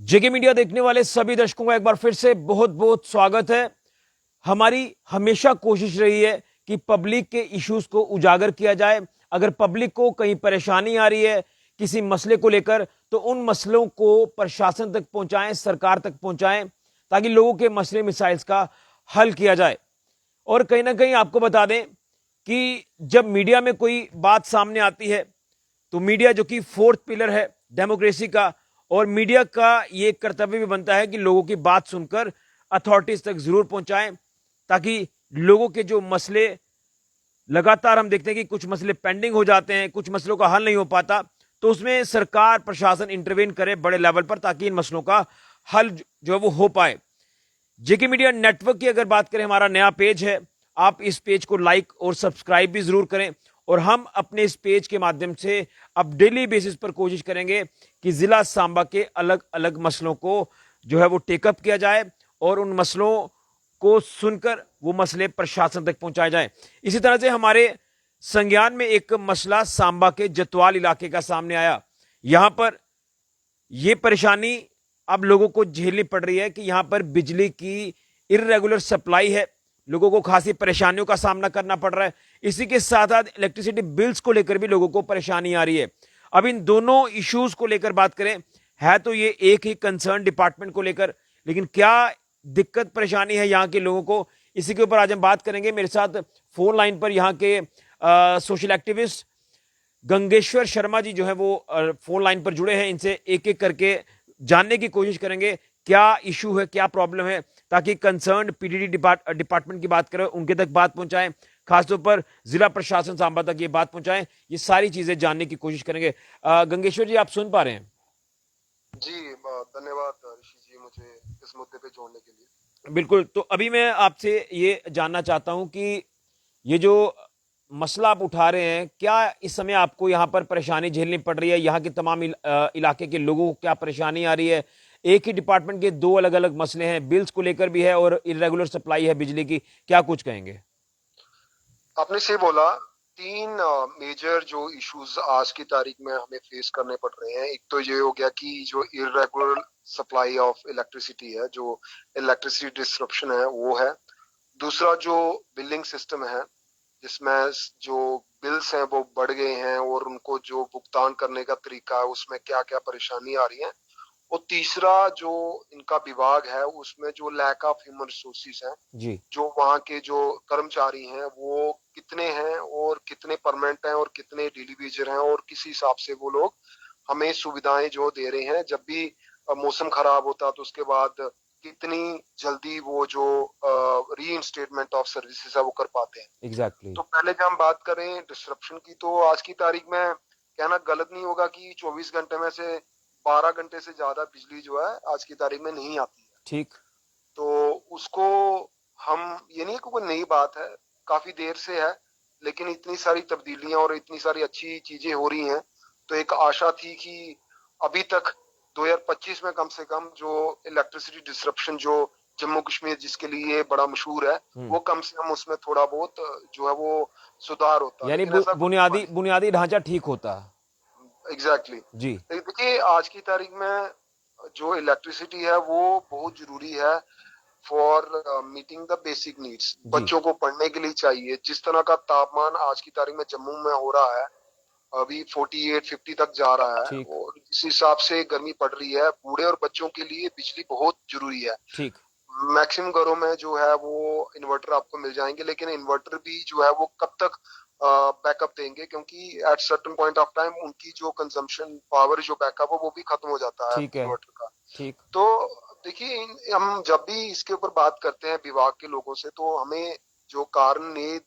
जेके media देखने वाले सभी दर्शकों का एक बार फिर से बहुत बहुत स्वागत है। हमारी हमेशा कोशिश रही है कि पब्लिक के इश्यूज को उजागर किया जाए। अगर पब्लिक को कहीं परेशानी आ रही है किसी मसले को लेकर, तो उन मसलों को प्रशासन तक पहुंचाएं, सरकार तक पहुंचाएं, ताकि लोगों के मसले मिसाइल्स का हल किया जाए। और कहीं ना कहीं आपको बता दें कि जब मीडिया में कोई बात सामने आती है, तो मीडिया जो कि फोर्थ पिलर है डेमोक्रेसी का, और मीडिया का ये कर्तव्य भी बनता है कि लोगों की बात सुनकर अथॉरिटीज तक जरूर पहुंचाएं, ताकि लोगों के जो मसले, लगातार हम देखते हैं कि कुछ मसले पेंडिंग हो जाते हैं, कुछ मसलों का हल नहीं हो पाता, तो उसमें सरकार प्रशासन इंटरवेन करे बड़े लेवल पर, ताकि इन मसलों का हल जो है वो हो पाए। जेके मीडिया नेटवर्क की अगर बात करें, हमारा नया पेज है, आप इस पेज को लाइक और सब्सक्राइब भी जरूर करें। और हम अपने इस पेज के माध्यम से अब डेली बेसिस पर कोशिश करेंगे कि जिला सांबा के अलग अलग मसलों को जो है वो टेकअप किया जाए, और उन मसलों को सुनकर वो मसले प्रशासन तक पहुंचाए जाए। इसी तरह से हमारे संज्ञान में एक मसला सांबा के जतवाल इलाके का सामने आया। यहां पर यह परेशानी अब लोगों को झेलनी पड़ रही है कि यहां पर बिजली की इर्रेगुलर सप्लाई है, लोगों को खासी परेशानियों का सामना करना पड़ रहा है। इसी के साथ साथ इलेक्ट्रिसिटी बिल्स को लेकर भी लोगों को परेशानी आ रही है। अब इन दोनों इश्यूज को लेकर बात करें, है तो ये एक ही कंसर्न डिपार्टमेंट को लेकर, लेकिन क्या दिक्कत परेशानी है यहाँ के लोगों को, इसी के ऊपर आज हम बात करेंगे। मेरे साथ फोन लाइन पर यहाँ के सोशल एक्टिविस्ट गंगेश्वर शर्मा जी जो है वो फोन लाइन पर जुड़े हैं। इनसे एक एक करके जानने की कोशिश करेंगे क्या इशू है, क्या प्रॉब्लम है, ताकि कंसर्न पीडीडी डिपार्टमेंट की बात करें, उनके तक बात पहुंचाएं, खासतौर पर जिला प्रशासन सांबा तक ये बात पहुंचाएं। ये सारी चीजें जानने की कोशिश करेंगे। गंगेश्वर जी, आप सुन पा रहे हैं? जी, धन्यवाद ऋषि जी, मुझे इस मुद्दे पे जोड़ने के लिए। बिल्कुल। तो अभी मैं आपसे ये जानना चाहता हूं कि ये जो मसला आप उठा रहे हैं, क्या इस समय आपको यहाँ पर परेशानी झेलनी पड़ रही है? यहाँ के तमाम इलाके के लोगों को क्या परेशानी आ रही है? एक ही डिपार्टमेंट के दो अलग अलग मसले हैं, बिल्स को लेकर भी है और इरेगुलर सप्लाई है बिजली की, क्या कुछ कहेंगे? आपने सही बोला। तीन मेजर जो इश्यूज आज की तारीख में हमें फेस करने पड़ रहे हैं। एक तो ये हो गया कि जो इरेगुलर सप्लाई ऑफ इलेक्ट्रिसिटी है, जो इलेक्ट्रिसिटी डिस्ट्रप्शन है, वो है। दूसरा जो बिलिंग सिस्टम है, जिसमें जो बिल्स हैं वो बढ़ गए हैं और उनको जो भुगतान करने का तरीका है उसमें क्या क्या परेशानी आ रही है। और तीसरा जो इनका विभाग है उसमें जो लैक ऑफ ह्यूमन रिसोर्सेज है, जी। जो वहाँ के जो कर्मचारी हैं वो कितने हैं और कितने परमानेंट हैं और कितने डेली वेजर हैं, और किस हिसाब से वो लोग हमें सुविधाएं जो दे रहे हैं। जब भी मौसम खराब होता तो उसके बाद कितनी जल्दी वो जो री इंस्टेटमेंट ऑफ सर्विसेज है वो कर पाते हैं। एग्जैक्टली। तो पहले जब हम बात करें डिस्ट्रप्शन की, तो आज की तारीख में कहना गलत नहीं होगा कि 24 घंटे में से 12 घंटे से ज्यादा बिजली जो है आज की तारीख में नहीं आती है। ठीक। तो उसको हम, ये नहीं कि कोई नई बात है, काफी देर से है, लेकिन इतनी सारी तब्दीलियां और इतनी सारी अच्छी चीजें हो रही हैं, तो एक आशा थी कि अभी तक 2025 में कम से कम जो इलेक्ट्रिसिटी डिसरप्शन जो जम्मू कश्मीर जिसके लिए बड़ा मशहूर है, वो कम से कम उसमें थोड़ा बहुत जो है वो सुधार होता, यानी लेकिन ऐसा कुछ हुआ बुनियादी बुनियादी ढांचा ठीक होता। नहीं। एग्जैक्टली। जी। देखिए, आज की तारीख में जो इलेक्ट्रिसिटी है वो बहुत जरूरी है for meeting the basic needs. जी। बच्चों को पढ़ने के लिए चाहिए। जिस तरह का तापमान आज की तारीख में जम्मू में हो रहा है, अभी 48-50 तक जा रहा है, ठीक। और जिस हिसाब से गर्मी पड़ रही है, बूढ़े और बच्चों के लिए बिजली बहुत जरूरी है। ठीक। मैक्सिमम घरों में जो है वो इन्वर्टर आपको मिल जाएंगे, लेकिन इन्वर्टर भी जो है वो कब तक बैकअप देंगे, क्योंकि at certain point of time उनकी जो कंजम्पशन पावर जो बैकअप है वो भी खत्म हो जाता है ठीक है। इन्वर्टर का। ठीक। तो देखिए, हम जब भी इसके ऊपर बात करते हैं विभाग के लोगों से, तो हमें जो कारण ये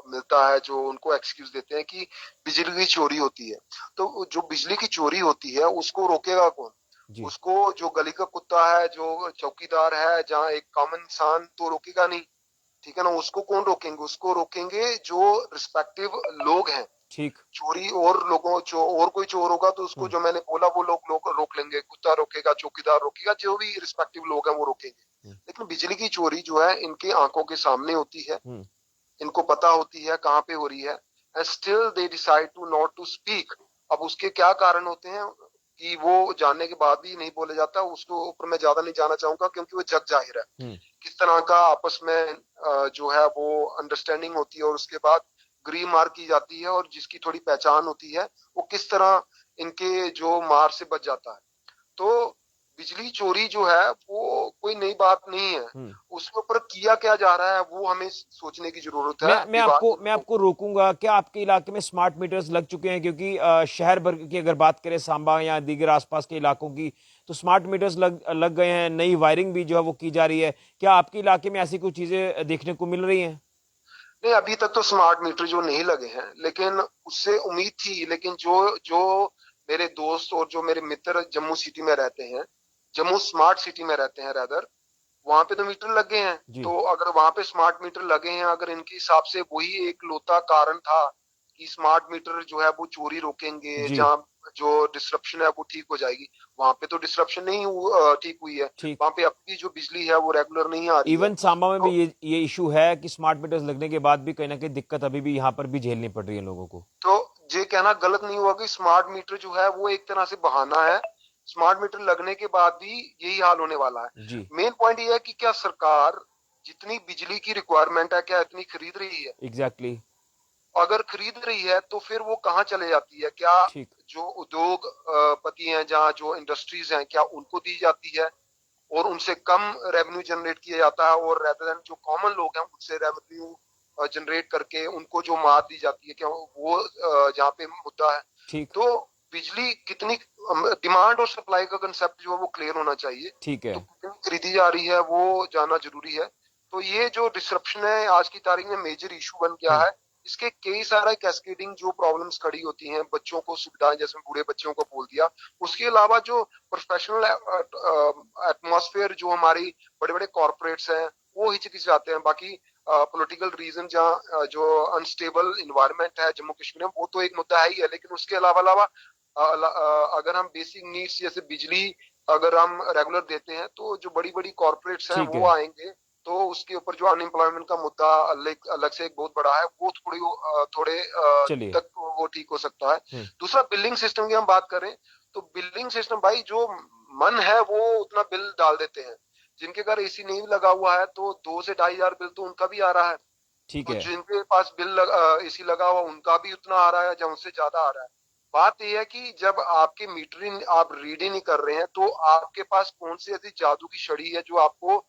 मिलता है, जो उनको एक्सक्यूज देते हैं कि बिजली की चोरी होती है। तो जो बिजली की चोरी होती है उसको रोकेगा कौन? जी। उसको जो गली का कुत्ता है, जो चौकीदार है, जहाँ एक कॉमन इंसान तो रोकेगा नहीं, ठीक है ना। उसको कौन रोकेंगे? उसको रोकेंगे जो रिस्पेक्टिव लोग हैं। ठीक। चोरी और लोगों जो और कोई चोर होगा तो उसको, हम्म। जो मैंने बोला, वो लोग रोक लेंगे। कुत्ता रोकेगा, चौकीदार रोकेगा, जो भी रिस्पेक्टिव लोग हैं वो रोकेंगे। हम्म। लेकिन बिजली की चोरी जो है इनकी आंखों के सामने होती है, हम्म। इनको पता होती है कहाँ पे हो रही है, and still they decide to not to speak. अब उसके क्या कारण होते हैं? कि वो जानने के बाद भी नहीं बोला जाता, उसके ऊपर मैं ज्यादा नहीं जाना चाहूंगा क्योंकि वो जग जाहिर है किस तरह का आपस में जो है वो अंडरस्टैंडिंग होती है, और उसके बाद ग्रीव मार की जाती है, और जिसकी थोड़ी पहचान होती है वो किस तरह इनके जो मार से बच जाता है। तो बिजली चोरी जो है वो कोई नई बात नहीं है, हम्म। उसके ऊपर किया क्या जा रहा है वो हमें सोचने की जरूरत है, मैं आपको विभाग मैं को। आपको रोकूंगा। क्या आपके इलाके में स्मार्ट मीटर्स लग चुके हैं? क्योंकि शहर भर की अगर बात करें, सांबा या दीगर आसपास के इलाकों की, तो स्मार्ट मीटर्स लग गए हैं। नई वायरिंग भी जो है वो की जा रही है। क्या आपके इलाके में ऐसी कुछ चीजें देखने को मिल रही हैं? नहीं, अभी तक तो स्मार्ट मीटर जो नहीं लगे हैं, लेकिन उससे उम्मीद थी। लेकिन जो जो मेरे दोस्त और जो मेरे मित्र जम्मू सिटी में रहते हैं, जम्मू स्मार्ट सिटी में रहते हैं रैदर, वहां पे तो मीटर लगे हैं। जी। तो अगर वहां पे स्मार्ट मीटर लगे हैं, अगर इनके हिसाब से वही एक लौता कारण था कि स्मार्ट मीटर जो है वो चोरी रोकेंगे, जी। जहाँ जो डिसरप्शन है वो ठीक हो जाएगी, वहां पे तो डिसरप्शन नहीं ठीक हुई है। ठीक। वहां पे अब भी जो बिजली है वो रेगुलर नहीं आ रही है। इवन सांबा में भी तो ये इशू है कि स्मार्ट मीटर्स लगने के बाद भी कहीं ना कहीं दिक्कत अभी भी यहाँ पर भी झेलनी पड़ रही है लोगों को। तो ये कहना गलत नहीं हुआ कि स्मार्ट मीटर जो है वो एक तरह से बहाना है। स्मार्ट मीटर लगने के बाद भी यही हाल होने वाला है। जी। मेन पॉइंट ये है कि क्या सरकार जितनी बिजली की रिक्वायरमेंट है, क्या इतनी खरीद रही है? Exactly exactly। अगर खरीद रही है तो फिर वो कहाँ चले जाती है? क्या ठीक। जो उद्योग पति हैं, जहाँ जो इंडस्ट्रीज हैं, क्या उनको दी जाती है और उनसे कम रेवेन्यू जनरेट किया जाता है, और रेदर देन जो कॉमन लोग हैं उनसे रेवेन्यू जनरेट करके उनको जो मार दी जाती है, क्या वो जहाँ पे मुद्दा है? ठीक। तो बिजली कितनी, डिमांड और सप्लाई का कंसेप्ट जो है वो क्लियर होना चाहिए। ठीक तो है। कितनी खरीदी जा रही है वो जानना जरूरी है। तो ये जो डिसरप्शन है आज की तारीख में मेजर इशू बन गया हम्म। है। इसके कई सारे कैस्केडिंग जो प्रॉब्लम्स खड़ी होती हैं, बच्चों को सुविधाएं, जैसे बूढ़े बच्चों को बोल दिया, उसके अलावा जो प्रोफेशनल एटमॉस्फेयर जो हमारी बड़े बड़े कॉरपोरेट्स हैं वो हिचकिचाते हैं। बाकी पॉलिटिकल रीजन जहाँ जो अनस्टेबल इन्वायरमेंट है जम्मू कश्मीर में, वो तो एक मुद्दा है ही है, लेकिन उसके अलावा अलावा अगर हम बेसिक नीड्स जैसे बिजली अगर हम रेगुलर देते हैं, तो जो बड़ी बड़ी कॉरपोरेट्स हैं ठीक वो है। आएंगे। तो उसके ऊपर जो अनएम्प्लॉयमेंट का मुद्दा अलग अलग से एक बहुत बड़ा है, वो थोड़े चलिए। तक वो ठीक हो सकता है। हम्म। दूसरा, बिलिंग सिस्टम की हम बात करें, तो बिलिंग सिस्टम भाई, जो मन है वो उतना बिल डाल देते हैं। जिनके घर एसी नहीं लगा हुआ है तो 2 से 2.5 हजार बिल तो उनका भी आ रहा है। ठीक तो है। जिनके पास एसी लगा हुआ उनका भी उतना आ रहा है या उनसे ज्यादा आ रहा है। बात यह है कि जब आपके मीटरिंग आप रीड ही नहीं कर रहे हैं, तो आपके पास कौन सी ऐसी जादू की छड़ी है जो आपको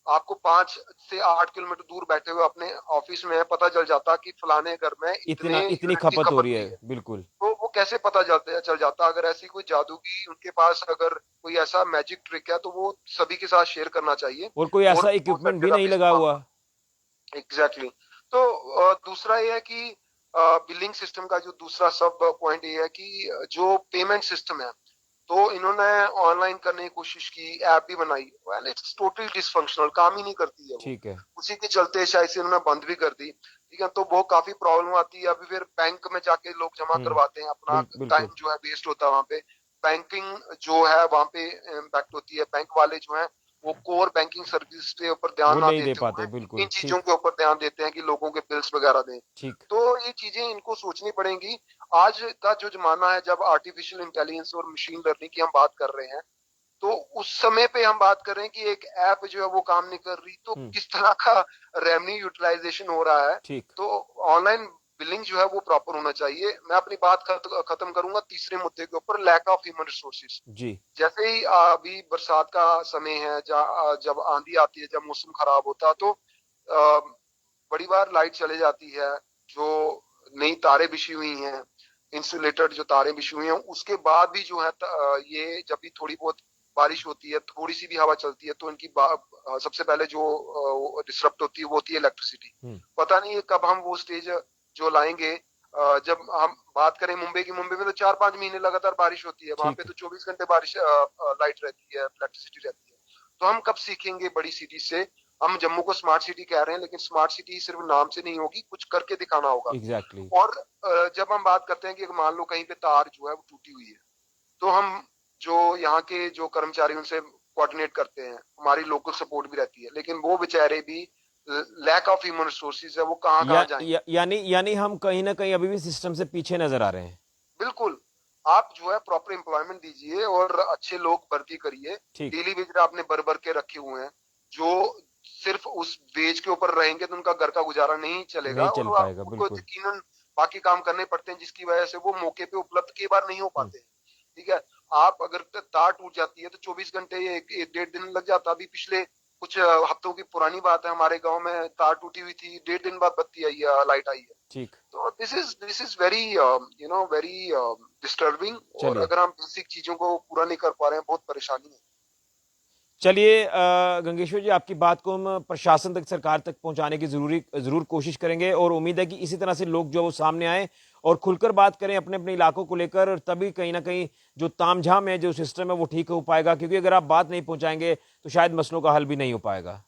आपको 5 से 8 किलोमीटर दूर बैठे हुए अपने ऑफिस में पता चल जाता कि फलाने घर में इतने इतनी यूनिट की खपत हो खपत रही हुई है, है। बिल्कुल। तो वो कैसे पता चल जाता? अगर ऐसी कोई जादू की उनके पास अगर कोई ऐसा मैजिक ट्रिक है तो वो सभी के साथ शेयर करना चाहिए, और कोई और ऐसा वो हर इक्विपमेंट भी जगह नहीं पे लगा इस्तेमाल हुआ। होना। Exactly exactly। तो दूसरा ये है कि बिलिंग सिस्टम का जो दूसरा सब पॉइंट ये है कि जो पेमेंट सिस्टम है, तो इन्होंने ऑनलाइन करने की कोशिश की, ऐप भी बनाई, वेल इट्स टोटली डिसफंक्शनल, काम ही नहीं करती है वो। ठीक है। उसी के चलते शायद से इन्होंने बंद भी कर दी। ठीक है, तो वो काफी प्रॉब्लम आती है। अभी फिर बैंक में जाके लोग जमा करवाते हैं, अपना बिल्कुल। टाइम जो है वेस्ट होता है वहां पे। बैंकिंग जो है वहां पे इम्पैक्ट होती है। बैंक वाले जो है वो कोर बैंकिंग सर्विस के ऊपर ध्यान वो ना नहीं दे देते पाते, हुए इन बिल्कुल। चीजों ठीक। के ऊपर ध्यान देते हैं कि लोगों के बिल्स वगैरह दें। ठीक। तो ये चीजें इनको सोचनी पड़ेंगी। आज का जो जमाना है, जब आर्टिफिशियल इंटेलिजेंस और मशीन लर्निंग की हम बात कर रहे हैं, तो उस समय पे हम बात कर रहे हैं कि एक ऐप जो है वो काम नहीं कर रही, तो हम्म। किस तरह का रेवेन्यू यूटिलाइजेशन हो रहा है? ठीक। तो ऑनलाइन बिलिंग जो है वो प्रॉपर होना चाहिए। मैं अपनी बात खत्म करूंगा तीसरे मुद्दे के ऊपर, लैक ऑफ ह्यूमन रिसोर्सेज। जी। जैसे ही अभी बरसात का समय है, जब आंधी आती है, जब मौसम खराब होता है, तो बड़ी बार लाइट चले जाती है। जो नई तारें बिछी हुई हैं, इंसुलेटेड जो तारें बिछी हुई हैं, उसके बाद भी जो है ये जब भी थोड़ी बहुत बारिश होती है, थोड़ी सी भी हवा चलती है, तो इनकी सबसे पहले जो डिसरप्ट होती है वो होती है इलेक्ट्रिसिटी। हम्म। पता नहीं है कब हम वो स्टेज जो लाएंगे। जब हम बात करें मुंबई की, मुंबई में तो 4-5 महीने लगातार बारिश होती है, वहां पे ठीक है। तो 24 घंटे बारिश लाइट रहती है, इलेक्ट्रिसिटी रहती है। तो हम कब सीखेंगे बड़ी सिटी से? हम जम्मू को स्मार्ट सिटी कह रहे हैं, लेकिन स्मार्ट सिटी सिर्फ नाम से नहीं होगी, कुछ करके दिखाना होगा। Exactly exactly। और जब हम बात करते हैं कि मान लो कहीं पे तार जो है वो टूटी हुई है, तो हम जो यहाँ के जो कर्मचारी उनसे कोऑर्डिनेट करते हैं, हमारी लोकल सपोर्ट भी रहती है, लेकिन वो बेचारे भी, लैक ऑफ ह्यूमन रिसोर्सेज है, वो कहाँ कहाँ जाएंगे? यानी हम कहीं ना कहीं अभी भी सिस्टम से पीछे नजर आ रहे हैं। बिल्कुल। आप जो है प्रॉपर एम्प्लॉयमेंट दीजिए और अच्छे लोग भर्ती करिए। ठीक। डेली वेज आपने भर भर के रखे हुए हैं, जो सिर्फ उस वेज के ऊपर रहेंगे तो उनका घर का गुजारा नहीं चलेगा, नहीं चल और पाएगा, उनको बिल्कुल। यकीनन बाकी काम करने पड़ते हैं, जिसकी वजह से वो मौके पे उपलब्ध कई बार नहीं हो हम्म, पाते हैं। ठीक है, आप अगर तार टूट जाती है तो 24 घंटे या एक डेढ़ दिन लग जाता। अभी पिछले कुछ हफ्तों की पुरानी बात है, हमारे गांव में तार टूटी हुई थी, डेढ़ दिन बाद बत्ती आई है, लाइट आई है। ठीक। तो this is very very disturbing, और चलिए अगर हम बेसिक चीजों को पूरा नहीं कर पा रहे हैं, बहुत परेशानी है। चलिए गंगेश्वर जी, आपकी बात को हम प्रशासन तक, सरकार तक पहुंचाने की जरूर कोशिश करेंगे, और उम्मीद है कि इसी तरह से लोग जो वो सामने आए और खुलकर बात करें अपने अपने इलाकों को लेकर, और तभी कहीं ना कहीं जो तामझाम है, जो सिस्टम है, वो ठीक हो पाएगा। क्योंकि अगर आप बात नहीं पहुंचाएंगे तो शायद मसलों का हल भी नहीं हो पाएगा।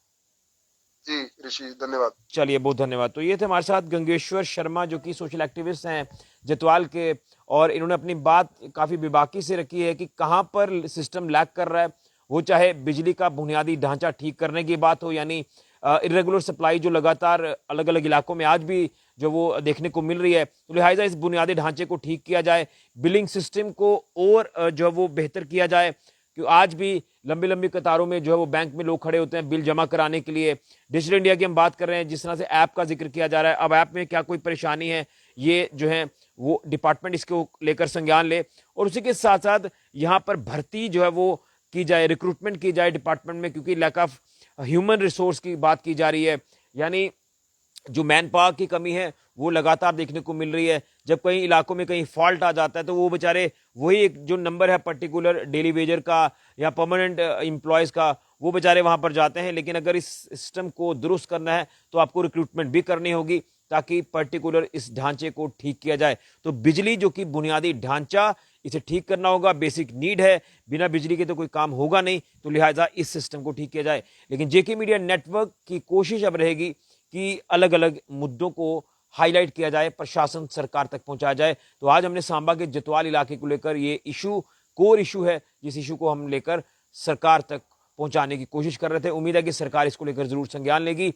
जी ऋषि, धन्यवाद। चलिए, बहुत धन्यवाद। तो ये थे हमारे साथ गंगेश्वर शर्मा, जो कि सोशल एक्टिविस्ट हैं जतवाल के, और इन्होंने अपनी बात काफी बेबाकी से रखी है कि कहां पर सिस्टम लैग कर रहा है। वो चाहे बिजली का बुनियादी ढांचा ठीक करने की बात हो, यानी इरेगुलर सप्लाई जो लगातार अलग अलग इलाकों में आज भी जो वो देखने को मिल रही है, तो लिहाजा इस बुनियादी ढांचे को ठीक किया जाए, बिलिंग सिस्टम को और जो है वो बेहतर किया जाए। कि आज भी लंबी लंबी कतारों में जो है वो बैंक में लोग खड़े होते हैं बिल जमा कराने के लिए। डिजिटल इंडिया की हम बात कर रहे हैं, जिस तरह से ऐप का जिक्र किया जा रहा है, अब ऐप में क्या कोई परेशानी है, ये जो है वो डिपार्टमेंट इसको लेकर संज्ञान ले, और उसी के साथ साथ यहाँ पर भर्ती जो है वो की जाए, रिक्रूटमेंट की जाए डिपार्टमेंट में, क्योंकि लैक ऑफ ह्यूमन रिसोर्स की बात की जा रही है। यानी जो मैन पावर की कमी है वो लगातार देखने को मिल रही है। जब कई इलाकों में कहीं फॉल्ट आ जाता है तो वो बेचारे वही एक जो नंबर है पर्टिकुलर डेली वेजर का या परमानेंट एम्प्लॉयज का, वो बेचारे वहां पर जाते हैं। लेकिन अगर इस सिस्टम को दुरुस्त करना है तो आपको रिक्रूटमेंट भी करनी होगी, ताकि पर्टिकुलर इस ढांचे को ठीक किया जाए। तो बिजली जो कि बुनियादी ढांचा, इसे ठीक करना होगा, बेसिक नीड है, बिना बिजली के तो कोई काम होगा नहीं, तो लिहाजा इस सिस्टम को ठीक किया जाए। लेकिन जेके मीडिया नेटवर्क की कोशिश अब रहेगी कि अलग अलग मुद्दों को हाईलाइट किया जाए, प्रशासन सरकार तक पहुंचाया जाए। तो आज हमने सांबा के जतवाल इलाके को लेकर, ये इशू कोर इशू है, जिस इशू को हम लेकर सरकार तक पहुंचाने की कोशिश कर रहे थे। उम्मीद है कि सरकार इसको लेकर जरूर संज्ञान लेगी।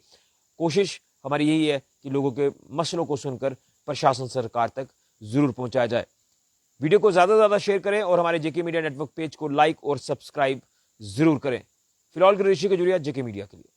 कोशिश हमारी यही है कि लोगों के मसलों को सुनकर प्रशासन सरकार तक जरूर पहुंचाया जाए। वीडियो को ज्यादा से ज्यादा शेयर करें और हमारे जेके मीडिया नेटवर्क पेज को लाइक और सब्सक्राइब जरूर करें। फिलहाल ऋषि के जुड़िया जेके मीडिया के लिए।